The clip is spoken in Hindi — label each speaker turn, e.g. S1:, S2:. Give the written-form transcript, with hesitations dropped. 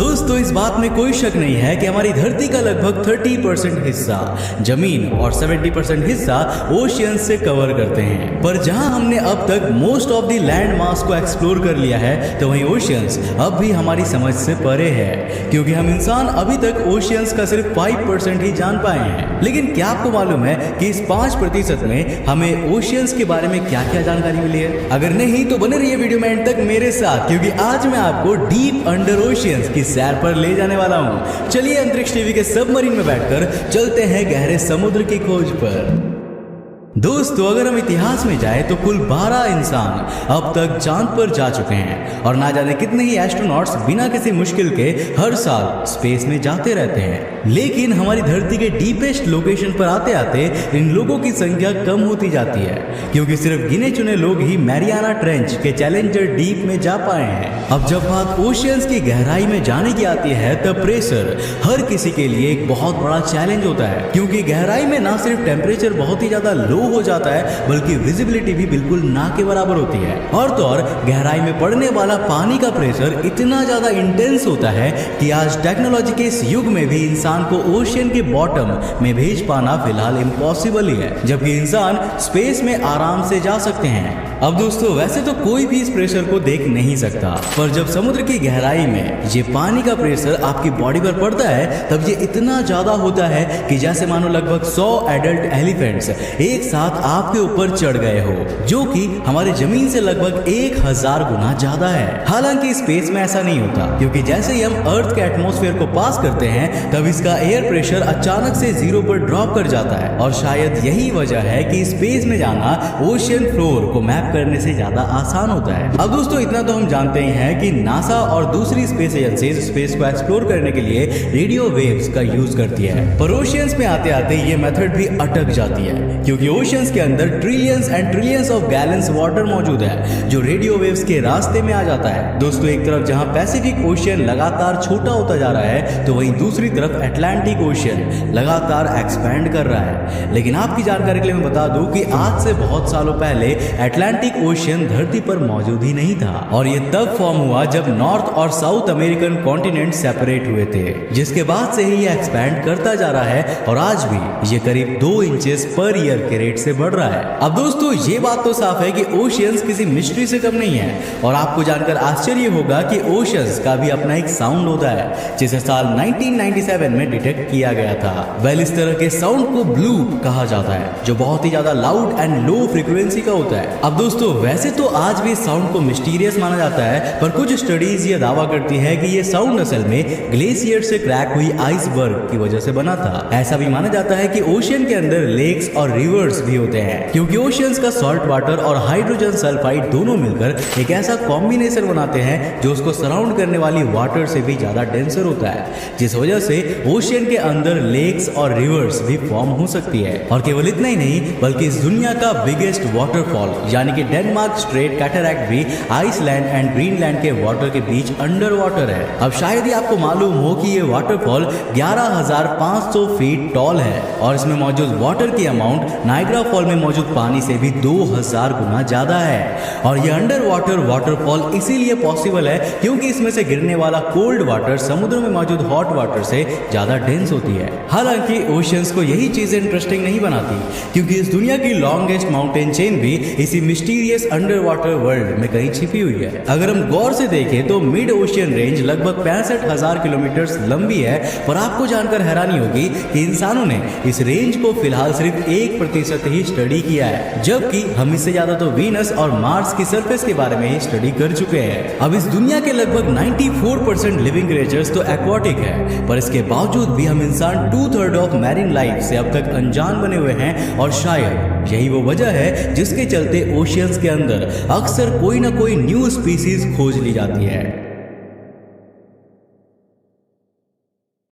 S1: दोस्तों इस बात में कोई शक नहीं है कि हमारी धरती का लगभग 30% हिस्सा जमीन और 70% हिस्सा ओशियन से कवर करते हैं। पर जहां हमने अब तक most of the land mass को एक्सप्लोर कर लिया है, तो वहीं ओशियंस अब भी हमारी समझ से परे है, क्योंकि हम इंसान अभी तक ओशियंस का सिर्फ 5% ही जान पाए हैं। लेकिन क्या आपको मालूम है कि इस 5% में हमें ओशियंस के बारे में क्या क्या जानकारी मिली है? अगर नहीं तो बने रहिए वीडियो में एंड तक मेरे साथ, क्योंकि आज मैं आपको डीप अंडर ओशियंस की सैर पर ले जाने वाला हूं। चलिए अंतरिक्ष टीवी के सबमरीन में बैठकर चलते हैं गहरे समुद्र की खोज पर। दोस्तों अगर हम इतिहास में जाए तो कुल 12 इंसान अब तक चांद पर जा चुके हैं और ना जाने कितने ही एस्ट्रोनॉट्स बिना किसी मुश्किल के हर साल स्पेस में जाते रहते हैं। लेकिन हमारी धरती के डीपेस्ट लोकेशन पर आते आते इन लोगों की संख्या कम होती जाती है, क्योंकि सिर्फ गिने चुने लोग ही मैरियाना ट्रेंच के चैलेंजर डीप में जा पाए हैं। अब जब बात ओशियंस की गहराई में जाने की आती है, तब प्रेशर हर किसी के लिए एक बहुत बड़ा चैलेंज होता है, क्योंकि गहराई में ना सिर्फ टेम्परेचर बहुत ही ज्यादा लो हो जाता है, बल्कि विजिबिलिटी भी बिल्कुल ना के बराबर होती है। और तो और गहराई में पड़ने वाला पानी का प्रेशर इतना ज्यादा इंटेंस होता है कि आज टेक्नोलॉजी के इस युग में भी इंसान को ओशियन के बॉटम में भेज पाना फिलहाल इम्पॉसिबल ही है, जबकि इंसान स्पेस में आराम से जा सकते हैं। अब दोस्तों वैसे तो कोई भी इस प्रेशर को देख नहीं सकता, पर जब समुद्र की गहराई में ये पानी का प्रेशर आपकी बॉडी पर पड़ता है, तब ये इतना ज्यादा होता है कि जैसे मानो लगभग 100 एडल्ट एलिफेंट्स एक साथ आपके ऊपर चढ़ गए हो, जो कि हमारे जमीन से लगभग 1000 गुना ज्यादा है। हालांकि स्पेस में ऐसा नहीं होता, क्योंकि जैसे ही हम अर्थ के एटमॉस्फेयर को पास करते हैं, तब इसका एयर प्रेशर अचानक से 0 पर ड्रॉप कर जाता है। और शायद यही वजह है कि स्पेस में जाना ओशियन फ्लोर को मैप करने से ज्यादा आसान होता है। अब दोस्तों इतना तो हम जानते ही हैं कि नासा और दूसरी स्पेस एजेंसीज स्पेस को एक्सप्लोर करने के लिए रेडियो वेव्स का यूज करती है, पर ओशियंस में आते आते ये मेथड भी अटक जाती है, क्योंकि ओशियंस के अंदर trillions and trillions of gallons water मौजूद है, जो रेडियो वेव्स के रास्ते में आ जाता है। दोस्तों एक तरफ जहां पैसिफिक ओशियन लगातार छोटा होता जा रहा है, तो वहीं दूसरी तरफ अटलांटिक ओशियन लगातार एक्सपैंड कर रहा है। लेकिन आपकी जानकारी के लिए मैं बता दूं कि आज से बहुत सालों पहले अटलांटिक ओशियन धरती पर मौजूद ही नहीं था, और ये तब फॉर्म हुआ जब नॉर्थ और साउथ अमेरिकन कॉन्टिनेंट सेपरेट हुए थे, जिसके बाद से ही ये एक्सपैंड करता जा रहा है और आज भी ये करीब 2 इंचेस पर ईयर के रेट से बढ़ रहा है। अब दोस्तों ये बात तो साफ है कि ओशियंस किसी मिस्ट्री से कम नहीं है, और आपको जानकर आश्चर्य होगा कि ओशियंस का भी अपना एक साउंड होता है, जिसे साल 1997 में डिटेक्ट किया गया था। वेल इस तरह के साउंड को ब्लू कहा जाता है, जो बहुत ही ज्यादा लाउड एंड लो फ्रीक्वेंसी का होता है। अब दोस्तों वैसे तो आज भी साउंड को मिस्टीरियस माना जाता है, पर कुछ स्टडीज ये दावा करती है कि ये साउंड असल में ग्लेशियर से क्रैक हुई आइसबर्ग की वजह से बना था। ऐसा भी माना जाता है कि ओशियन के अंदर लेक्स और रिवर्स भी होते हैं, क्योंकि ओशियंस का सॉल्ट वाटर और हाइड्रोजन सल्फाइड दोनों मिलकर एक ऐसा कॉम्बिनेशन बनाते हैं जो उसको सराउंड करने वाली वाटर से भी ज्यादा डेंसर होता है, जिस वजह से ओशियन के अंदर लेक्स और रिवर्स भी फॉर्म हो सकती है। और केवल इतना ही नहीं, बल्कि इस दुनिया का बिगेस्ट वाटरफॉल यानी कि डेनमार्क स्ट्रेट कैटरैक्ट भी आइसलैंड एंड ग्रीनलैंड के वाटर के बीच अंडर वाटर है। अब शायद ही आपको मालूम हो कि ये वाटरफॉल 11,500 फीट टॉल है, और इसमें मौजूद वाटर की अमाउंट नायग्रा फॉल में मौजूद पानी से भी 2000 गुना ज्यादा है। और ये अंडर वाटर वाटरफॉल इसीलिए पॉसिबल है क्योंकि इसमें से गिरने वाला कोल्ड वाटर समुद्र में मौजूद हॉट वाटर से ज्यादा डेंस होती है। हालांकि ओशियंस को यही चीजें इंटरेस्टिंग नहीं बनाती, क्योंकि इस दुनिया की लॉन्गेस्ट माउंटेन चेन भी इसी मिस्टीरियस अंडर वाटर वर्ल्ड में कहीं छिपी हुई है। अगर हम गौर से देखें तो मिड ओशियन रेंज लगभग 65,000 किलोमीटर लंबी है, पर आपको जानकर हैरानी होगी कि इंसानों ने इस रेंज को फिलहाल सिर्फ 1% ही स्टडी किया है, जबकि हम इससे ज्यादा तो वीनस और मार्स की सरफेस के बारे में ही स्टडी कर चुके हैं। अब इस दुनिया के लगभग 94% लिविंग क्रिएचर्स तो एक्वाटिक है, पर इसके बावजूद भी हम इंसान 2/3 ऑफ मैरीन लाइफ से अब तक अनजान बने हुए हैं, और शायद यही वो वजह है जिसके चलते ओशियंस के अंदर अक्सर कोई ना कोई न्यू स्पीसीज खोज ली जाती है।